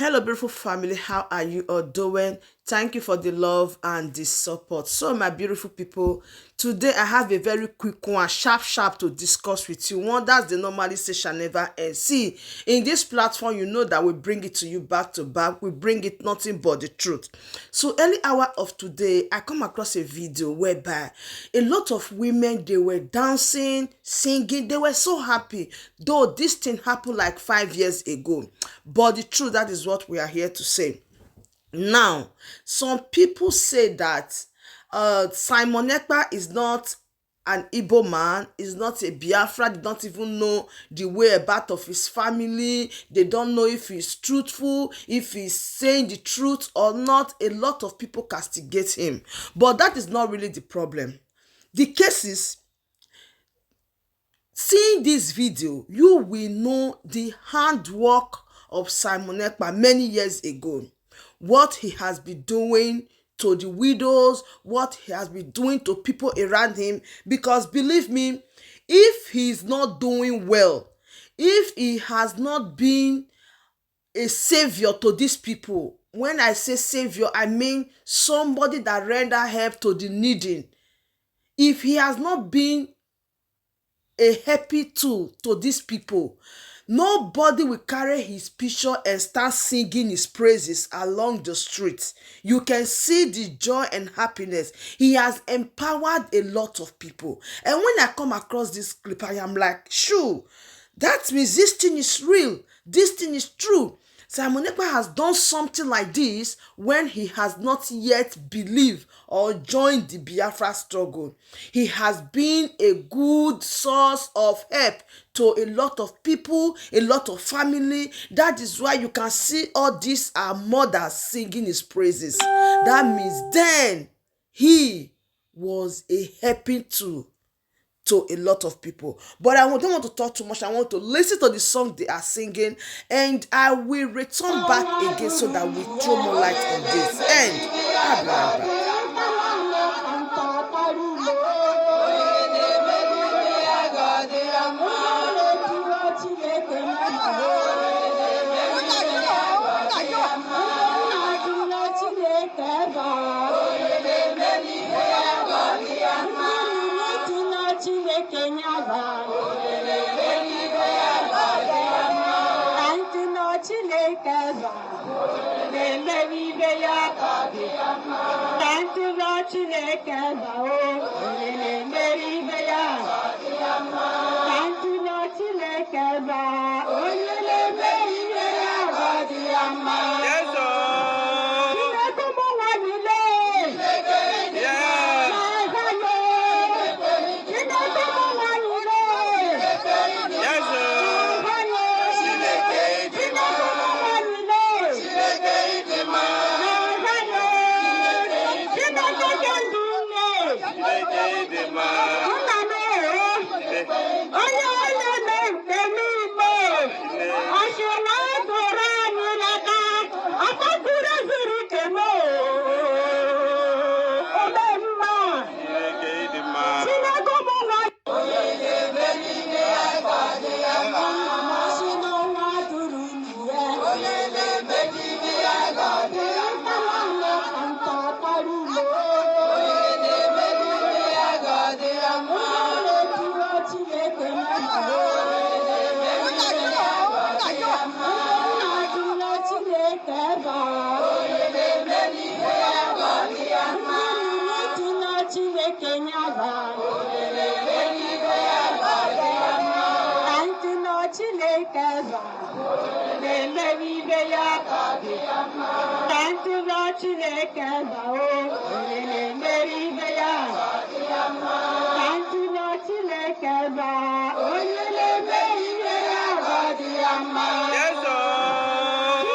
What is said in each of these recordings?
Hello, beautiful family. How are you all doing? Thank you for the love and the support. So, my beautiful people, today I have a very quick one, sharp to discuss with you. One that's the normally say shall never end. See, in this platform, you know that we bring it to you back to back. We bring it nothing but the truth. So, early hour of today, I come across a video whereby a lot of women, they were dancing, singing. They were so happy, though this thing happened like 5 years ago. But the truth, that is what we are here to say. Now, some people say that Simon Ekpa is not an Igbo man, is not a Biafra. They don't even know the whereabouts of his family. They don't know if he's truthful, if he's saying the truth or not. A lot of people castigate him. But that is not really the problem. The case is, seeing this video, you will know the handwork of Simon Ekpa many years ago. What he has been doing to the widows, what he has been doing to people around him. Because believe me, if he is not doing well, if he has not been a savior to these people, when I say savior, I mean somebody that render help to the needy. If he has not been a happy tool to these people, nobody will carry his picture and start singing his praises along the streets. You can see the joy and happiness. He has empowered a lot of people. And when I come across this clip, I am like, sure, that means this thing is real. This thing is true. Simon Ekpa has done something like this when he has not yet believed or joined the Biafra struggle. He has been a good source of help to a lot of people, a lot of family. That is why you can see all these mothers singing his praises. That means then he was a helping tool to a lot of people. But I don't want to talk too much. I want to listen to the song they are singing, and I will return back again so that we throw more light on this. And bye.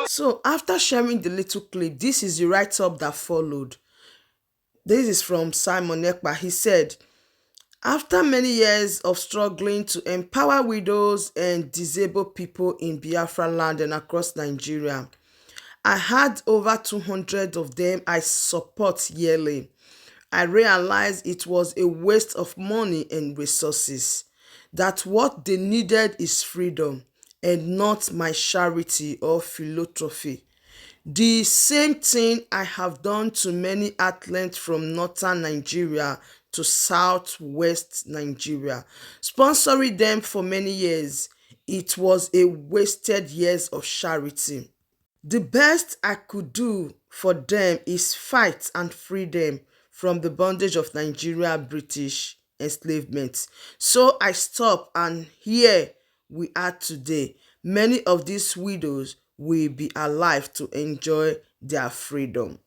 So after sharing the little clip, this is the write-up that followed. This is from Simon Ekpa. He said, after many years of struggling to empower widows and disabled people in Biafra land and across Nigeria, I had over 200 of them I support yearly. I realized it was a waste of money and resources, that what they needed is freedom and not my charity or philanthropy. The same thing I have done to many athletes from northern Nigeria to southwest Nigeria, sponsoring them for many years. It was a wasted years of charity. The best I could do for them is fight and free them from the bondage of Nigeria British enslavement. So I stopped, and here we are today. Many of these widows will be alive to enjoy their freedom.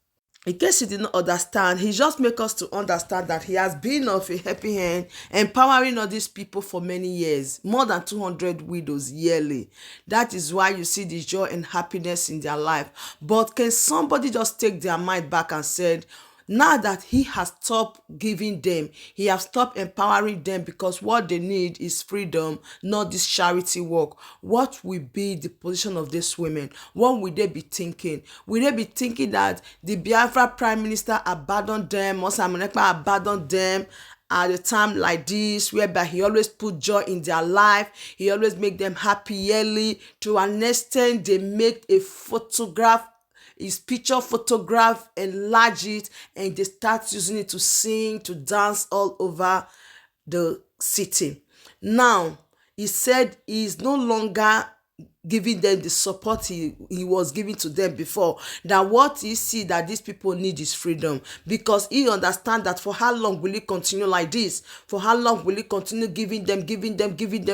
In case you did not understand, he just make us to understand that he has been of a helping hand, empowering all these people for many years, more than 200 widows yearly. That is why you see the joy and happiness in their life. But can somebody just take their mind back and said, now that he has stopped giving them, he has stopped empowering them, because what they need is freedom, not this charity work. What will be the position of these women? What will they be thinking? Will they be thinking that the Biafra Prime Minister abandoned them, or Simon Ekpa abandoned them at a time like this, whereby he always put joy in their life, he always make them happy yearly, to an extent they make a photograph, his picture photograph, enlarge it, and they start using it to sing, to dance all over the city. Now, he said he is no longer giving them the support he was giving to them before. That what he see that these people need is freedom, because he understand that for how long will he continue like this? For how long will he continue giving them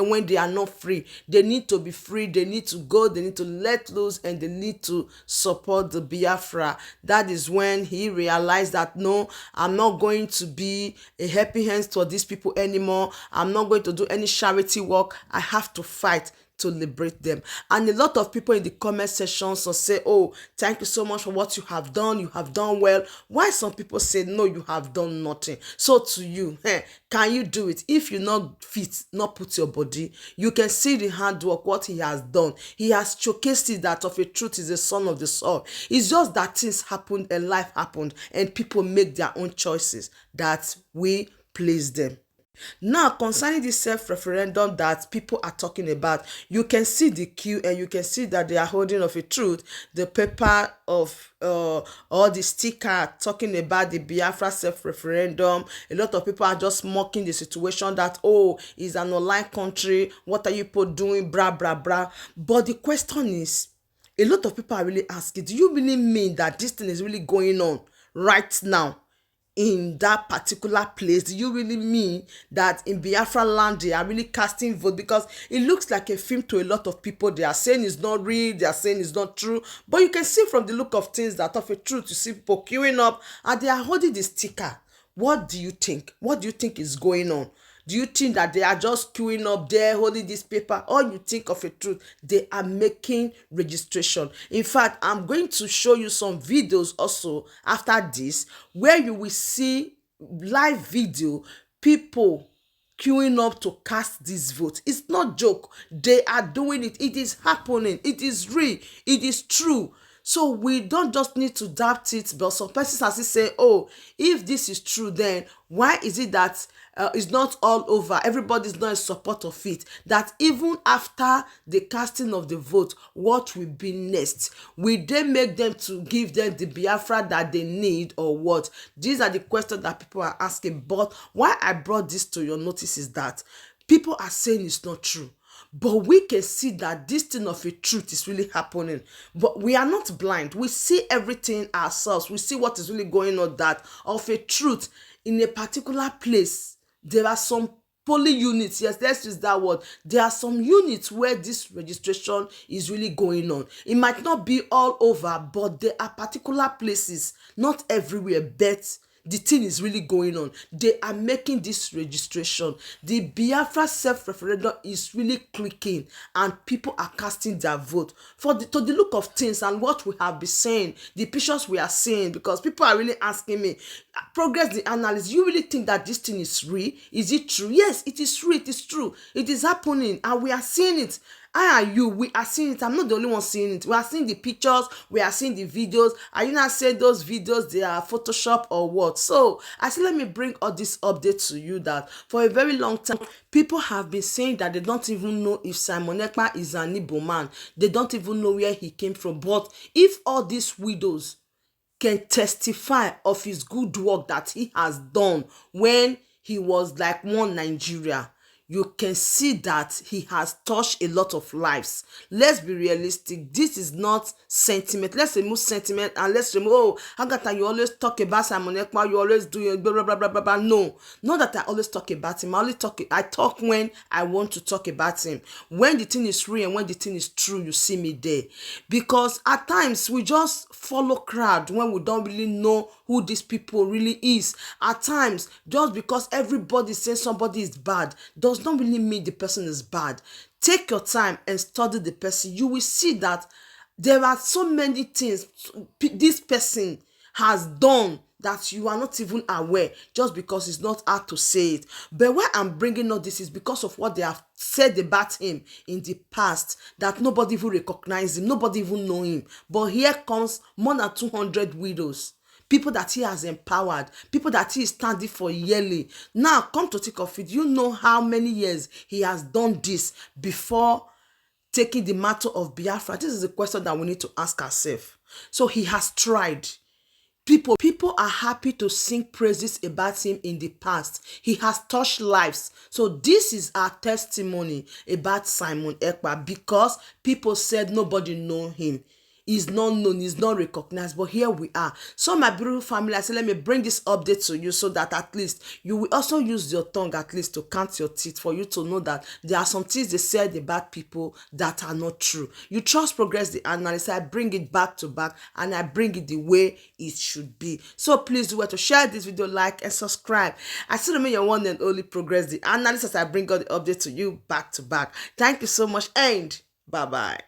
when they are not free? They need to be free, they need to go, they need to let loose, and they need to support the Biafra. That is when he realized that no, I'm not going to be a helping hands to these people anymore. I'm not going to do any charity work. I have to fight to liberate them. And a lot of people in the comment sections will say, oh, thank you so much for what you have done well. Why some people say, no, you have done nothing? So to you, can you do it? If you not fit, not put your body, you can see the handwork, what he has done. He has showcased it that of a truth is the son of the soul. It's just that things happened and life happened, and people make their own choices that we please them. Now, concerning this self-referendum that people are talking about, you can see the queue, and you can see that they are holding of a truth the paper of or the sticker talking about the Biafra self-referendum. A lot of people are just mocking the situation that, oh, it's an online country, what are you people doing, blah blah blah. But the question is, a lot of people are really asking, do you really mean that this thing is really going on right now in that particular place? Do you really mean that in Biafra land they are really casting vote? Because it looks like a film to a lot of people. They are saying it's not real, they are saying it's not true, but you can see from the look of things that of a truth, you see people queuing up and they are holding the sticker. What do you think? What do you think is going on? Do you think that they are just queuing up there holding this paper, or you think of a truth they are making registration? In fact, I'm going to show you some videos also after this, where you will see live video, people queuing up to cast this vote. It's not joke. They are doing it. It is happening. It is real. It is true. So we don't just need to doubt it, but some persons are still saying, oh, if this is true, then why is it that it's not all over? Everybody's not in support of it. That even after the casting of the vote, what will be next? Will they make them to give them the Biafra that they need, or what? These are the questions that people are asking. But why I brought this to your notice is that people are saying it's not true. But we can see that this thing of a truth is really happening. But we are not blind. We see everything ourselves. We see what is really going on, that of a truth in a particular place. There are some polling units. Yes, let's use that word. There are some units where this registration is really going on. It might not be all over, but there are particular places, not everywhere, but the thing is really going on. They are making this registration. The Biafra self-referendum is really clicking, and people are casting their vote. To the look of things and what we have been saying, the pictures we are seeing, because people are really asking me, Progress the analyst, you really think that this thing is real? Is it true? Yes, it is real. It is true. It is happening, and we are seeing it. I and you, we are seeing it. I'm not the only one seeing it. We are seeing the pictures, we are seeing the videos. Are you not saying those videos they are Photoshop or what? So I said, let me bring all this update to you that for a very long time, people have been saying that they don't even know if Simon Ekpa is an Igbo man. They don't even know where he came from. But if all these widows can testify of his good work that he has done when he was like one Nigeria, you can see that he has touched a lot of lives. Let's be realistic. This is not sentiment. Let's remove sentiment and let's remove, oh, Agatha, you always talk about Simon Ekpa, you always do blah, blah, blah, blah, blah, blah. No, not that I always talk about him. I talk when I want to talk about him. When the thing is real and when the thing is true, you see me there. Because at times, we just follow crowd when we don't really know who these people really is. At times, just because everybody says somebody is bad does not really mean the person is bad. Take your time and study the person. You will see that there are so many things this person has done that you are not even aware, just because it's not hard to say it. But why I'm bringing all this is because of what they have said about him in the past, that nobody even recognize him, nobody even know him. But here comes more than 200 widows, people that he has empowered, people that he is standing for yearly. Now, come to think of it, you know how many years he has done this before taking the matter of Biafra? This is a question that we need to ask ourselves. So he has tried. People are happy to sing praises about him in the past. He has touched lives. So this is our testimony about Simon Ekpa, because people said nobody know him. He's not known, he's not recognized, but here we are. So my beautiful family, I said, let me bring this update to you so that at least you will also use your tongue at least to count your teeth, for you to know that there are some things they said about people that are not true. You trust Progress the Analyst. I bring it back to back and I bring it the way it should be. So please do well to share this video, like and subscribe. I still remain your one and only Progress the Analyst as I bring all the updates to you back to back. Thank you so much and bye-bye.